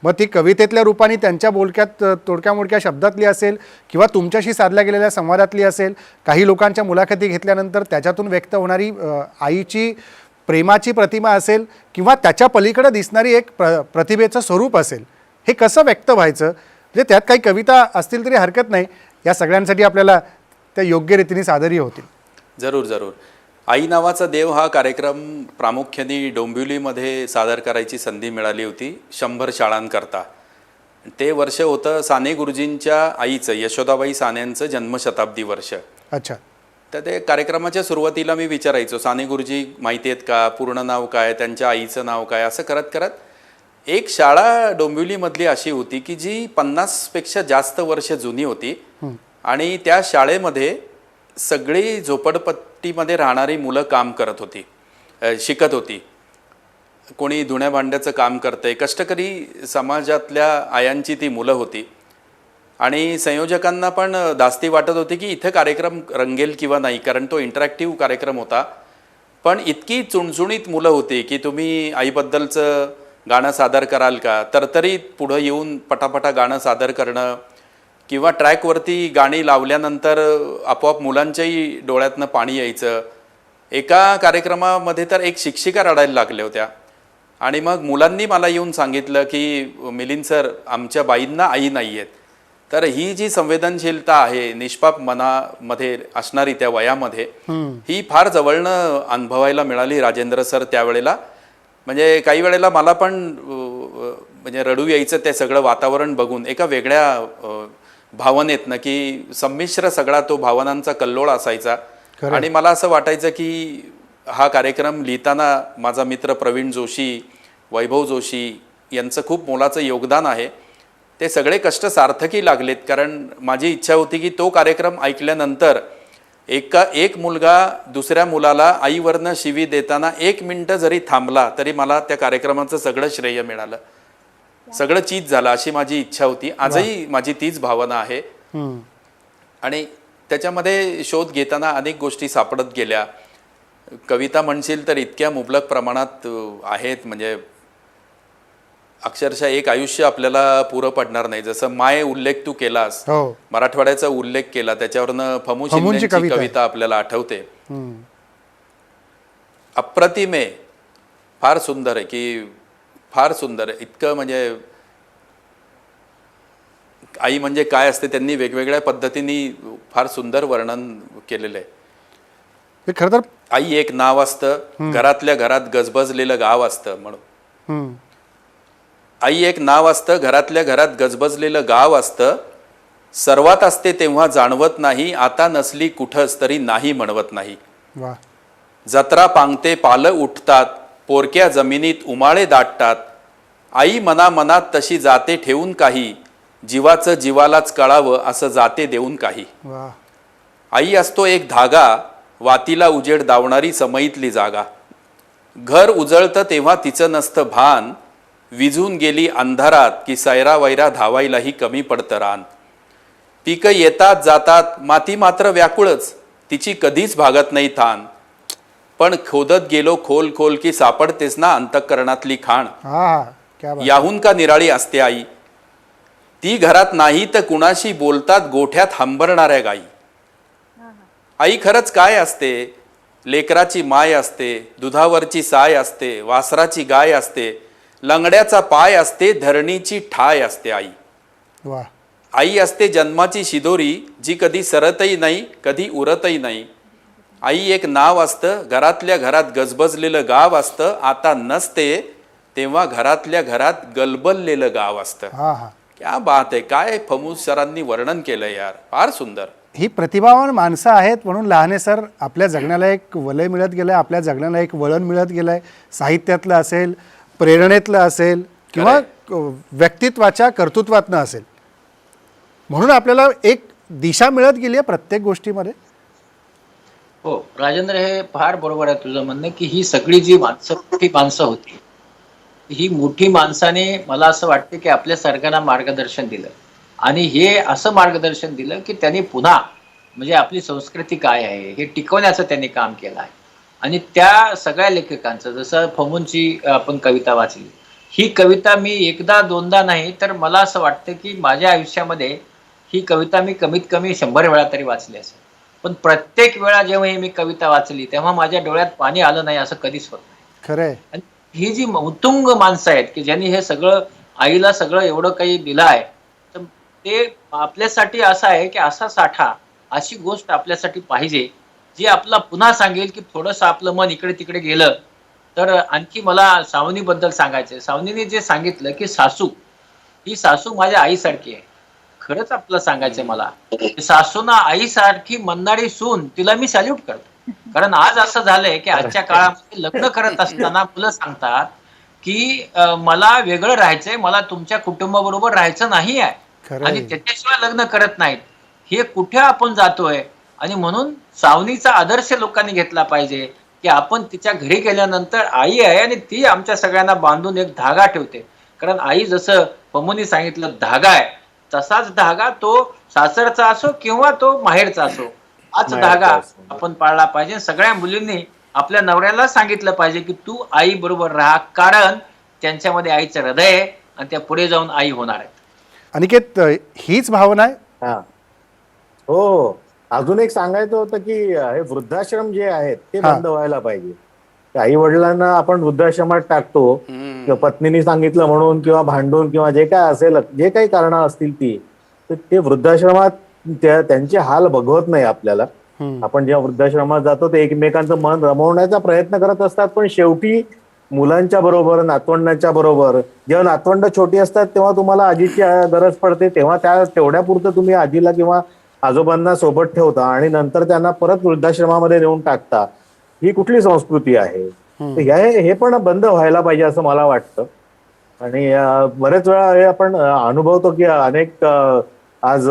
S1: मग ती कवितेतल्या रूपाने त्यांच्या बोलक्यात तोडक्या मोडक्या शब्दातली असेल किंवा तुमच्याशी साधल्या गेलेल्या संवादातली असेल, काही लोकांच्या मुलाखती घेतल्यानंतर त्याच्यातून व्यक्त होणारी आईची प्रेमाची प्रतिमा असेल किंवा त्याच्या पलीकडे दिसणारी एक प्रतिभेचं स्वरूप असेल, हे कसं व्यक्त व्हायचं? म्हणजे त्यात काही कविता असतील तरी हरकत नाही, या सगळ्यांसाठी आपल्याला त्या योग्य रीतीने सादरी होतील.
S5: जरूर जरूर. आई नावाचा देव हा कार्यक्रम प्रामुख्याने डोंबिवलीमध्ये सादर करायची संधी मिळाली होती 100 शाळांकरता. ते वर्ष होतं साने गुरुजींच्या आईचं, यशोदाबाई सानेंचं जन्मशताब्दी वर्ष.
S1: अच्छा.
S5: तर ते कार्यक्रमाच्या सुरुवातीला मी विचारायचो, साने गुरुजी माहिती आहेत का, पूर्ण नाव काय, त्यांच्या आईचं नाव काय, असं करत करत एक शाळा डोंबिवलीमधली अशी होती की जी 50पेक्षा जास्त वर्ष जुनी होती आणि त्या शाळेमध्ये सगळी झोपडपट्टीमध्ये राहणारी मुलं काम करत होती, शिकत होती. कोणी धुण्या भांड्याचं काम करतंय, कष्टकरी समाजातल्या आयांची ती मुलं होती. आणि संयोजकांना पण धास्ती वाटत होती की इथं कार्यक्रम रंगेल किंवा नाही, कारण तो इंटरॅक्टिव्ह कार्यक्रम होता. पण इतकी चुणचुणीत मुलं होती की तुम्ही आईबद्दलचं गाणं सादर कराल का, तर तरी पुढं येऊन पटापटा गाणं सादर करणं किंवा ट्रॅकवरती गाणी लावल्यानंतर आपोआप मुलांच्याही डोळ्यातनं पाणी यायचं. एका कार्यक्रमामध्ये तर एक शिक्षिका रडायला लागल्या होत्या आणि मग मुलांनी मला येऊन सांगितलं की मिलिंद सर, आमच्या बाईंना आई नाही आहेत. तर ही जी संवेदनशीलता आहे निष्पाप मनामध्ये असणारी त्या वयामध्ये, ही फार जवळनं अनुभवायला मिळाली राजेंद्र सर त्यावेळेला. म्हणजे काही वेळेला मला पण म्हणजे रडू यायचं ते सगळं वातावरण बघून, एका वेगळ्या भावनेतनं की संमिश्र सगळा तो भावनांचा कल्लोळ असायचा. आणि मला असं वाटायचं की हा कार्यक्रम लिहिताना माझा मित्र प्रवीण जोशी, वैभव जोशी यांचं खूप मोलाचं योगदान आहे. ते सगळे कष्ट सार्थकी लागलेत, कारण माझी इच्छा होती की तो कार्यक्रम ऐकल्यानंतर एक मुलगा दुसऱ्या मुलाला आईवरनं शिवी देताना 1 मिनिटं जरी थांबला तरी मला त्या कार्यक्रमाचं सगळं श्रेय मिळालं, सगळं चीज झालं, अशी माझी इच्छा होती. आजही माझी तीच भावना आहे. आणि त्याच्यामध्ये शोध घेताना अनेक गोष्टी सापडत गेल्या. कविता म्हणशील तर इतक्या मुबलक प्रमाणात आहेत, म्हणजे अक्षरशः एक आयुष्य आपल्याला पुरं पडणार नाही. जसं माय उल्लेख तू केलास, मराठवाड्याचा उल्लेख केला, त्याच्यावरनं फमू शिंदेची कविता आपल्याला आठवते. अप्रतिमे फार सुंदर आहे की फार सुंदर आहे. इतकं म्हणजे आई म्हणजे काय असते त्यांनी वेगवेगळ्या पद्धतीने फार सुंदर वर्णन केलेलं आहे.
S1: हे खरं तर
S5: आई एक नाव असतं, घरातल्या घरात गजबजलेलं गाव असतं म्हणून.
S1: हं,
S5: आई एक नाव असतं, घरातल्या घरात गजबजलेलं गाव असतं. सर्वात असते तेव्हा जाणवत नाही, आता नसली कुठंच तरी नाही म्हणवत नाही.
S1: वा,
S5: जत्रा पांगते पालं उठतात, पोरक्या जमिनीत उमाळे दाटतात. आई मनामनात तशी जाते ठेवून काही, जीवाचं जीवालाच कळावं असं जाते देऊन काही.
S1: वा,
S5: आई असतो एक धागा, वातीला उजेड दावणारी समईतली जागा. घर उजळतं तेव्हा तिचं नसतं भान, विझून गेली अंधारात की सैरावैरा धावायलाही कमी पडतं रान. पिकं येतात जातात, माती मात्र व्याकुळच, तिची कधीच भागत नाही थान. पण खोदत गेलो खोल खोल की सापडतेच ना अंतःकरणातली खाण.
S1: हा हा, क्या बात.
S5: याहून का निराळी असते आई, ती घरात नाही तर कुणाशी बोलतात गोठ्यात हंबरणाऱ्या गाई. आई खरंच काय असते, लेकराची माय असते, दुधावरची साय असते, वासराची गाय असते, लंगड्याचा पाय असते, धरणीची ठाय असते आई.
S1: वा,
S5: आई असते जन्माची शिदोरी, जी कधी सरतही नाही कधी उरतही नाही. आई एक नाव असतं, घरातल्या घरात गजबजलेलं गाव असतं, आता नसते तेव्हा घरातल्या घरात गलबललेलं गाव असतं.
S1: हा हा.
S5: क्या बात आहे, काय फमूद सरांनी वर्णन केलं यार, फार सुंदर.
S1: ही प्रतिभावान माणसं आहेत म्हणून लहाने सर आपल्या जगण्याला एक वलय मिळत गेलं आहे, आपल्या जगण्याला एक वळण मिळत गेलं आहे. साहित्यातलं असेल, प्रेरणेतलं असेल किंवा व्यक्तित्वाच्या कर्तृत्वातनं असेल, म्हणून आपल्याला एक दिशा मिळत गेली आहे प्रत्येक गोष्टीमध्ये.
S4: हो राजेंद्र, हे फार बरोबर आहे तुझं म्हणणं की ही सगळी जी मोठी माणसं होती, ही मोठी माणसाने मला असं वाटतं की आपल्या सरकारला मार्गदर्शन दिलं आणि हे असं मार्गदर्शन दिलं की त्यांनी पुन्हा म्हणजे आपली संस्कृती काय आहे हे टिकवण्याचं त्यांनी काम केलं आहे. आणि त्या सगळ्या लेखकांचं, जसं फमूंची आपण कविता वाचली, ही कविता मी एकदा दोनदा नाही तर मला असं वाटतं की माझ्या आयुष्यामध्ये ही कविता मी कमीत कमी 100 वेळा तरी वाचली असेल. पण प्रत्येक वेळा जेव्हा ही मी कविता वाचली तेव्हा माझ्या डोळ्यात पाणी आलं नाही असं कधीच होत नाही.
S1: खरं आहे.
S4: आणि ही जी उत्तुंग माणसं आहेत की ज्यांनी हे सगळं आईला सगळं एवढं काही दिलं आहे, तर ते आपल्यासाठी असं आहे की असा साठा, अशी गोष्ट आपल्यासाठी पाहिजे जी आपला पुन्हा सांगेल की थोडंसं आपलं मन इकडे तिकडे गेलं तर. आणखी मला सावनीबद्दल सांगायचंय. सावनीने जे सांगितलं की ही सासू माझ्या आईसारखी आहे. खरंच आपलं सांगायचंय मला, सासूना आईसारखी म्हणणारी सून, तिला मी सॅल्यूट करतो. कारण आज असं झालंय की आजच्या काळामध्ये लग्न करत असताना मुलं सांगतात की मला वेगळं राहायचंय, मला तुमच्या कुटुंबाबरोबर राहायचं नाही आहे,
S1: खरं
S4: आणि
S1: आहे.
S4: त्याच्याशिवाय लग्न करत नाहीत. हे कुठे आपण जातोय? आणि म्हणून सावनीचा आदर्श लोकांनी घेतला पाहिजे की आपण तिच्या घरी गेल्यानंतर आई आहे आणि ती आमच्या सगळ्यांना बांधून एक धागा ठेवते. कारण आई जसं पमोनी सांगितलं धागा आहे, तसाच धागा तो सासरचा असो किंवा तो माहेरचा असो, हाच धागा आपण पाळला पाहिजे. सगळ्या मुलींनी आपल्या नवऱ्याला सांगितलं पाहिजे की तू आई बरोबर राहा, कारण त्यांच्यामध्ये आईचं हृदय आहे आणि त्या पुढे जाऊन आई होणार आहेत.
S1: अनिकेत, हीच भावना आहे.
S3: हा हो. अजून एक सांगायचं होतं की हे वृद्धाश्रम जे आहेत ते
S1: हा.
S3: बंद व्हायला पाहिजे. आई वडिलांना आपण वृद्धाश्रमात टाकतो, किंवा पत्नीने सांगितलं म्हणून किंवा भांडून किंवा जे काय असेल, जे काही कारणं असतील ती, तर ते वृद्धाश्रमात त्यांचे हाल बघवत नाही आपल्याला. आपण जेव्हा वृद्धाश्रमात जातो ते एकमेकांचं मन रमवण्याचा प्रयत्न करत असतात, पण शेवटी मुलांच्या बरोबर, नातवंडांच्या बरोबर, जेव्हा नातवंड छोटी असतात तेव्हा तुम्हाला आजीची गरज पडते, तेव्हा तेवढ्यापुरतं तुम्ही आजीला किंवा आजोबांना सोबत ठेवता आणि नंतर त्यांना परत वृद्धाश्रमामध्ये नेऊन टाकता. ही कुठली संस्कृती आहे? तर हे पण बंद व्हायला पाहिजे असं मला वाटतं. आणि बरेच वेळा हे आपण अनुभवतो की अनेक आज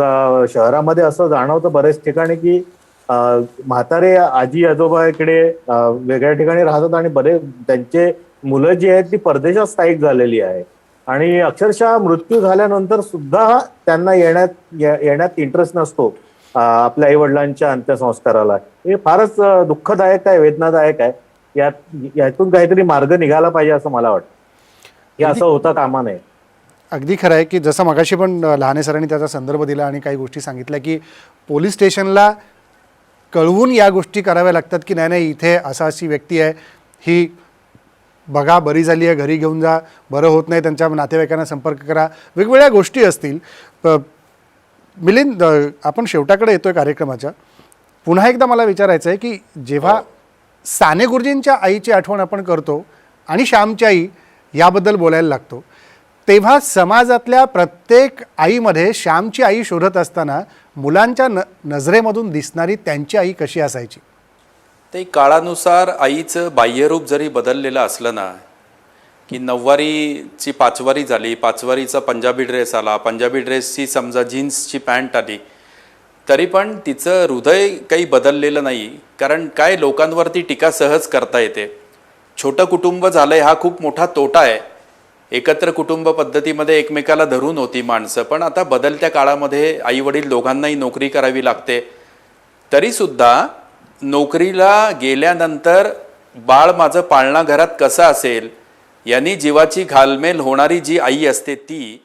S3: शहरामध्ये असं जाणवतं बरेच ठिकाणी की म्हातारे आजी आजोबा इकडे वेगळ्या ठिकाणी राहतात आणि त्यांचे मुलं जी आहेत ती परदेशात स्थायिक झालेली आहे आणि अक्षरशः मृत्यू झाल्यानंतर सुद्धा त्यांना येण्यात इंटरेस्ट नसतो आपल्या आई वडिलांच्या अंत्यसंस्काराला. हे फारच दुःखदायक आहे, वेदनादायक आहे. यातून काहीतरी मार्ग निघाला पाहिजे असं मला वाटतं. हे असं होता कामा नये.
S1: अगदी खरं आहे की जसं मगाशी पण लहाने सरांनी त्याचा संदर्भ दिला आणि काही गोष्टी सांगितल्या की पोलीस स्टेशनला कळवून या गोष्टी कराव्या लागतात की नाही नाही, इथे अशी व्यक्ती आहे, ही बघा बरी झाली आहे घरी घेऊन जा, बरं होत नाही त्यांच्या नातेवाईकांना संपर्क करा, वेगवेगळ्या गोष्टी असतील. मिलिंद, आपण शेवटाकडे येतोय कार्यक्रमाच्या. पुन्हा एकदा मला विचारायचं आहे की जेव्हा साने गुरुजींच्या आईची आठवण आपण करतो आणि श्यामची आई याबद्दल बोलायला लागतो, तेव्हा समाजातल्या प्रत्येक आईमध्ये श्यामची आई शोधत असताना मुलांच्या नजरेमधून दिसणारी त्यांची आई कशी असायची?
S5: ते काळानुसार आईचं बाह्यरूप जरी बदललेलं असलं ना, की 9वारीची 5वारी झाली, 5वारीचा पंजाबी ड्रेस आला, पंजाबी ड्रेसची समजा जीन्सची पॅन्ट आली, तरी पण तिचं हृदय काही बदललेलं नाही. कारण काय, लोकांवरती टीका सहज करता येते. छोटं कुटुंब झालंय हा खूप मोठा तोटा आहे. एकत्र कुटुंब पद्धतीमध्ये एकमेकाला धरून होती माणसं, पण आता बदलत्या काळामध्ये आई वडील दोघांनाही नोकरी करावी लागते. तरीसुद्धा नोकरीला गेल्यानंतर बाळ माझं पाळणा घरात कसं असेल यांनी जीवाची घालमेल होणारी जी आई असते ती,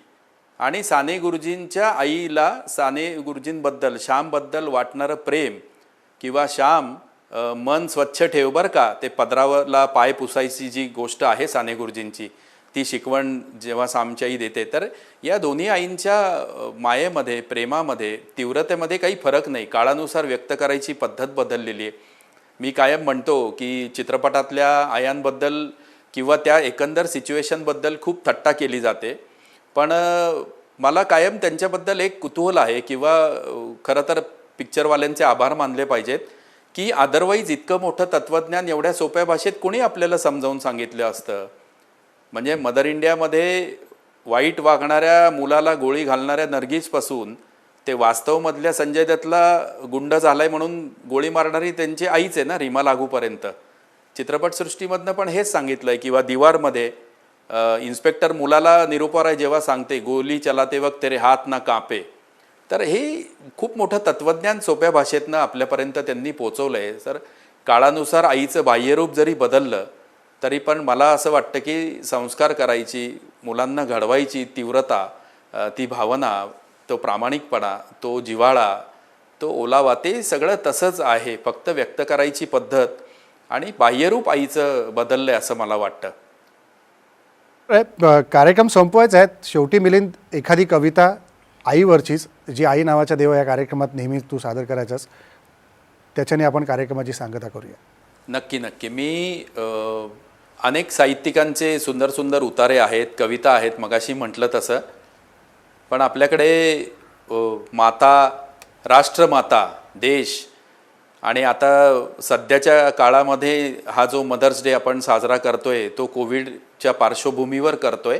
S5: आणि साने गुरुजींच्या आईला साने गुरुजींबद्दल, श्यामबद्दल वाटणारं प्रेम, किंवा श्याम मन स्वच्छ ठेव बरं का, ते पदरावरला पाय पुसायची जी गोष्ट आहे साने गुरुजींची, ती शिकवण जेव्हा श्यामची आई देते, तर या दोन्ही आईंच्या मायेमध्ये, प्रेमामध्ये, तीव्रतेमध्ये काही फरक नाही. काळानुसार व्यक्त करायची पद्धत बदललेली आहे. मी कायम म्हणतो की चित्रपटातल्या आयांबद्दल किंवा त्या एकंदर सिच्युएशनबद्दल खूप थट्टा केली जाते, पण मला कायम त्यांच्याबद्दल एक कुतूहल आहे, किंवा खरं तर पिक्चरवाल्यांचे आभार मानले पाहिजेत की अदरवाईज इतकं मोठं तत्त्वज्ञान एवढ्या सोप्या भाषेत कोणी आपल्याला समजावून सांगितलं असतं. म्हणजे मदर इंडियामध्ये वाईट वागणाऱ्या मुलाला गोळी घालणाऱ्या नर्गिसपासून ते वास्तवमधल्या संजय दत्तला गुंड झालाय म्हणून गोळी मारणारी त्यांची आईच आहे ना, रीमा लागूपर्यंत. चित्रपटसृष्टीमधनं पण हेच सांगितलंय. किंवा दीवारमध्ये इन्स्पेक्टर मुलाला निरुपा राय जेव्हा सांगते गोली चलाते वक्त तेरे हात ना कापे, तर हे खूप मोठं तत्त्वज्ञान सोप्या भाषेतनं आपल्यापर्यंत त्यांनी पोचवलं आहे. तर काळानुसार आईचं बाह्यरूप जरी बदललं तरी पण मला असं वाटतं की संस्कार करायची, मुलांना घडवायची तीव्रता, ती भावना, तो प्रामाणिकपणा, तो जिव्हाळा, तो ओलावा, ते सगळं तसंच आहे. फक्त व्यक्त करायची पद्धत आणि बाह्यरूप आईचं बदललं आहे असं मला वाटतं.
S1: कार्यक्रम संपवायचा आहे. शेवटी मिलिंद, एखादी कविता आईवरचीच, जी आई नावाच्या देव या कार्यक्रमात नेहमी तू सादर करायचास, त्याच्याने आपण कार्यक्रमाची सांगता करूया.
S5: नक्की नक्की. मी अनेक साहित्यिकांचे सुंदर सुंदर उतारे आहेत, कविता आहेत, मगाशी म्हटलं तसं. पण आपल्याकडे माता, राष्ट्रमाता, देश, आणि आता सध्याच्या काळामध्ये हा जो मदर्स डे आपण साजरा करतोय तो कोविडच्या पार्श्वभूमीवर करतोय.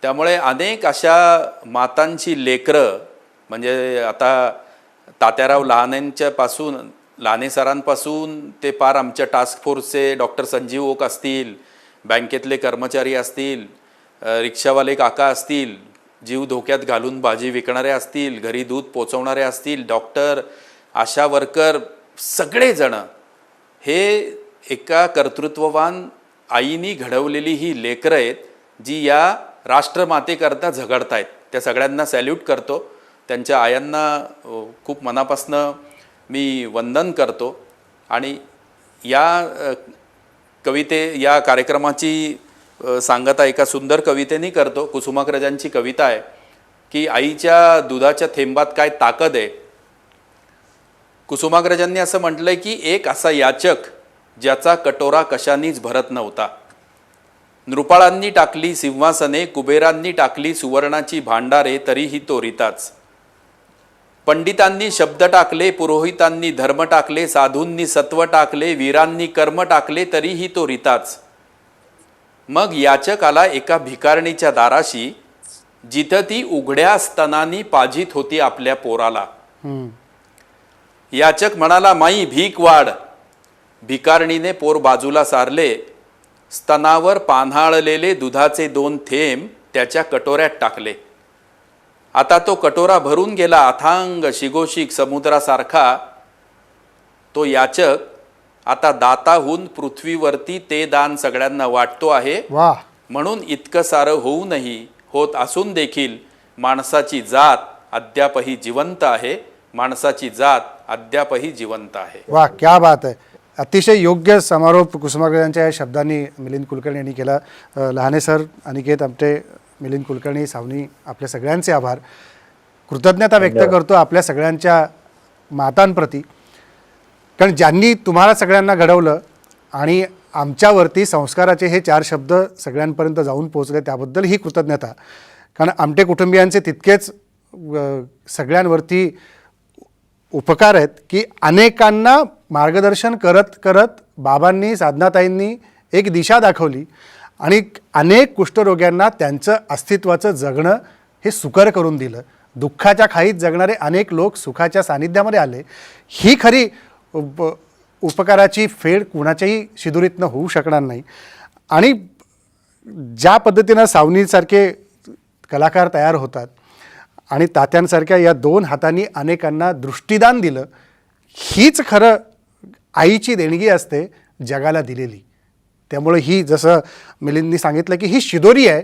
S5: त्यामुळे अनेक अशा मातांची लेकरं, म्हणजे आता तात्याराव लहानेंच्यापासून, लाने सरांपासून ते पार आमच्या टास्क फोर्सचे डॉक्टर संजीव ओक असतील, बँकेतले कर्मचारी असतील, रिक्षावाले काका असतील, जीव धोक्यात घालून भाजी विकणारे असतील, घरी दूध पोचवणारे असतील, डॉक्टर, आशा वर्कर, सगळेजण हे एका कर्तृत्ववान आईनी घडवलेली ही लेकरं आहेत जी या राष्ट्रमातेकरता झगडतायत. त्या सगळ्यांना सॅल्यूट करतो. त्यांच्या आयांना खूप मनापासनं मी वंदन करतो. आणि या या कार्यक्रमाची सांगता एका सुंदर कवितेने करतो. कुसुमाग्रजांची कविता आहे की आईच्या दुधाच्या थेंबात काय ताकद आहे. कुसुमाग्रजांनी असं म्हटलंय की एक असा याचक ज्याचा कटोरा कशानीच भरत नव्हता. नृपाळांनी टाकली सिंहासने, कुबेरांनी टाकली सुवर्णाची भांडारे, तरीही तो रीताच. पंडितांनी शब्द टाकले, पुरोहितांनी धर्म टाकले, साधूंनी सत्व टाकले, वीरांनी कर्म टाकले, तरीही तो रीताच. मग याचक आला एका भिकारणीच्या दाराशी, जिथं ती उघड्या स्तनांनी पाजीत होती आपल्या पोराला. याचक म्हणाला, माई भीक वाढ. भिकारणीने पोर बाजूला सारले, स्तनावर पान्हाळलेले दुधाचे 2 थेंब त्याच्या कटोऱ्यात टाकले. आता तो कटोरा भरून गेला अथांग शिगोशिक समुद्रासारखा. तो याचक आता दाताहून पृथ्वीवरती ते दान सगळ्यांना वाटतो आहे. म्हणून इतकं सारं होऊनही, होत असून देखील माणसाची जात अद्यापही जिवंत आहे. माणसाची जात अद्यापही जिवंत आहे.
S1: वाह, क्या बात आहे. अतिशय योग्य समारोप कुसुमाग्रज यांच्या या शब्दांनी मिलिंद कुलकर्णी यांनी केला. लहाने सर, अनिकेत आमटे, मिलिंद कुलकर्णी, सावनी, आपल्या सगळ्यांचे आभार. कृतज्ञता व्यक्त करतो आपल्या सगळ्यांच्या मातांप्रती, कारण ज्यांनी तुम्हाला सगळ्यांना घडवलं आणि आमच्यावरती संस्काराचे हे 4 शब्द सगळ्यांपर्यंत जाऊन पोहोचले, त्याबद्दल ही कृतज्ञता. कारण आमटे कुटुंबियांचे तितकेच सगळ्यांवरती उपकार आहेत की अनेकांना मार्गदर्शन करत करत बाबांनी, साधनाताईंनी एक दिशा दाखवली आणि अनेक कुष्ठरोग्यांना त्यांचं अस्तित्वाचं जगणं हे सुकर करून दिलं. दुःखाच्या खाईत जगणारे अनेक लोक सुखाच्या सानिध्यामध्ये आले. ही खरी उपकाराची फेड कुणाच्याही शिदुरीतनं होऊ शकणार नाही. आणि ज्या पद्धतीनं सावनीसारखे कलाकार तयार होतात आणि तात्यांसारख्या या 2 हातांनी अनेकांना दृष्टिदान दिलं, हीच खरं आईची देणगी असते जगाला दिलेली. त्यामुळे ही, जसं मिलिंदनी सांगितलं की ही शिदोरी आहे,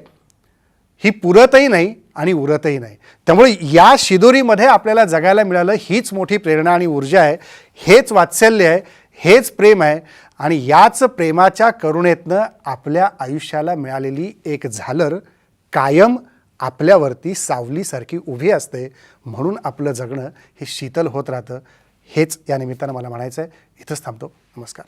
S1: ही पुरतही नाही आणि उरतही नाही. त्यामुळे या शिदोरीमध्ये आपल्याला जगायला मिळालं, हीच मोठी प्रेरणा आणि ऊर्जा आहे, हेच वात्सल्य आहे, हेच प्रेम आहे. आणि याच प्रेमाच्या करुणेतनं आपल्या आयुष्याला मिळालेली एक झालर कायम आपल्यावरती सावलीसारखी उभी असते. म्हणून आपलं जगणं हे शीतल होत राहतं. हेच या निमित्तानं मला म्हणायचं आहे. इथंच थांबतो. नमस्कार.